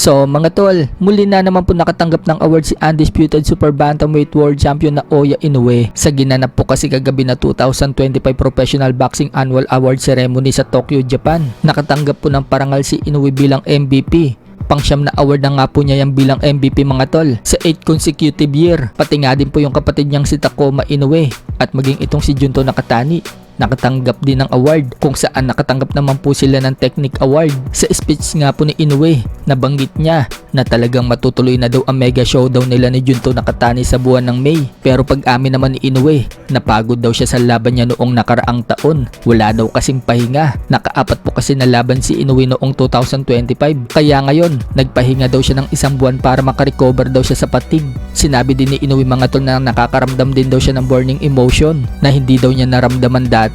So mga tol, muli na naman po nakatanggap ng award si Undisputed Super Bantamweight World Champion na Oya Inoue sa ginanap po kasi kagabi na 2025 Professional Boxing Annual Award Ceremony sa Tokyo, Japan. Nakatanggap po ng parangal si Inoue bilang MVP. Pangsyam na award na nga po niya yan bilang MVP mga tol sa 8 consecutive year. Pati nga din po yung kapatid niyang si Takuma Inoue at maging itong si Junto Nakatani nakatanggap din ng award, kung saan nakatanggap naman po sila ng Technic Award. Sa speech nga po ni Inoue, nabanggit niya na talagang matutuloy na daw ang mega showdown nila ni Junto Nakatani sa buwan ng May. Pero pag-amin naman ni Inoue, napagod daw siya sa laban niya noong nakaraang taon. Wala daw kasing pahinga. Nakaapat po kasi na laban si Inoue noong 2025. Kaya ngayon, nagpahinga daw siya ng isang buwan para makarecover daw siya sa fatigue. Sinabi din ni Inoue mga tol na nakakaramdam din daw siya ng burning emotion na hindi daw niya naramdaman dati.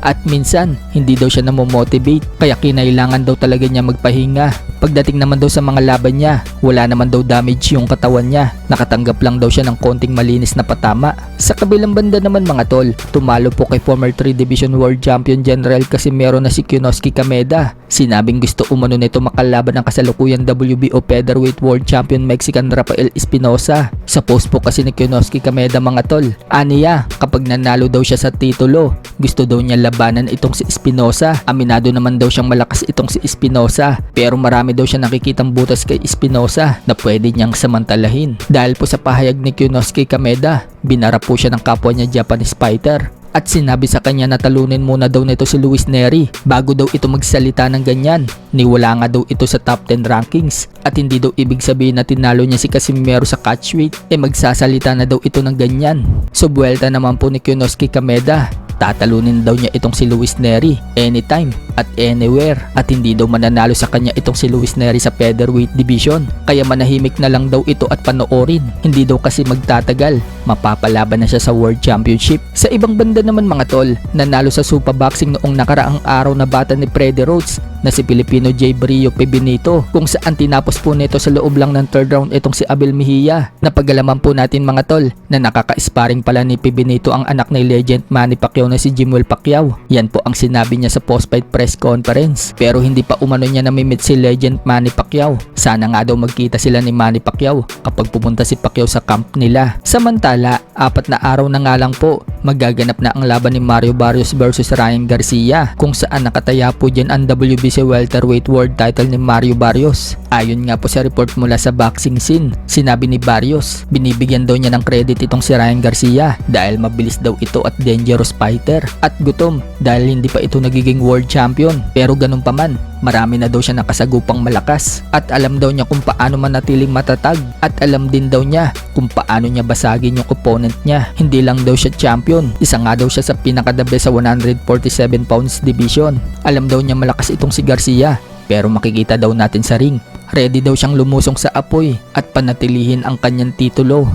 At minsan, hindi daw siya namomotivate, kaya kinailangan daw talaga niya magpahinga. Pagdating naman daw sa mga laban niya, wala naman daw damage yung katawan niya. Nakatanggap lang daw siya ng konting malinis na patama. Sa kabilang banda naman mga tol, tumalo po kay former 3 Division World Champion General Casimero na si Kyonosuke Kameda. Sinabing gusto umano nito makalaban ng kasalukuyang WBO Featherweight World Champion Mexican Rafael Espinosa. Sa post po kasi ni Kyonosuke Kameda mga tol, aniya kapag nanalo daw siya sa titulo, gusto daw niya labanan itong si Espinosa. Aminado naman daw siyang malakas itong si Espinosa, pero marami daw siya nakikitang butas kay Espinosa na pwede niyang samantalahin. Dahil po sa pahayag ni Kyonosuke Kameda, binara po siya ng kapwa niya Japanese fighter. At sinabi sa kanya na talunin muna daw nito si Luis Nery bago daw ito magsalita ng ganyan. Niwala nga daw ito sa top 10 rankings. At hindi daw ibig sabihin na tinalo niya si Casimero sa catchweight, magsasalita na daw ito ng ganyan. So buwelta naman po ni Kyonosuke Kameda. Tatalunin daw niya itong si Luis Nery anytime at anywhere, at hindi daw mananalo sa kanya itong si Luis Nery sa featherweight division. Kaya manahimik na lang daw ito at panoorin. Hindi daw kasi magtatagal, mapapalaban na siya sa World Championship. Sa ibang banda naman mga tol, nanalo sa Supa Boxing noong nakaraang araw na bata ni Freddie Rhodes na si Filipino J. Brio P. Benito, kung saan tinapos po nito sa loob lang ng 3rd round itong si Abel Mejia. Napagalaman po natin mga tol na nakaka-sparring pala ni P. Benito ang anak ni legend Manny Pacquiao na si Jimwell Pacquiao. Yan po ang sinabi niya sa post-fight press conference. Pero hindi pa umano niya namimit si legend Manny Pacquiao. Sana nga daw magkita sila ni Manny Pacquiao kapag pumunta si Pacquiao sa camp nila. Samantala, 4 na araw na nga lang po, magaganap na ang laban ni Mario Barrios versus Ryan Garcia, kung saan nakataya po dyan ang WBC welterweight world title ni Mario Barrios. Ayon nga po sa report mula sa boxing scene, sinabi ni Barrios, binibigyan daw niya ng credit itong si Ryan Garcia dahil mabilis daw ito at dangerous fighter, at gutom dahil hindi pa ito nagiging world champion. Pero ganun pa man, marami na daw siya nakasagupang malakas at alam daw niya kung paano manatiling matatag, at alam din daw niya kung paano niya basagin yung opponent niya. Hindi lang daw siya champion, isa nga daw siya sa pinaka-the best sa 147 pounds division. Alam daw niya malakas itong si Garcia, pero makikita daw natin sa ring, ready daw siyang lumusong sa apoy at panatilihin ang kanyang titulo.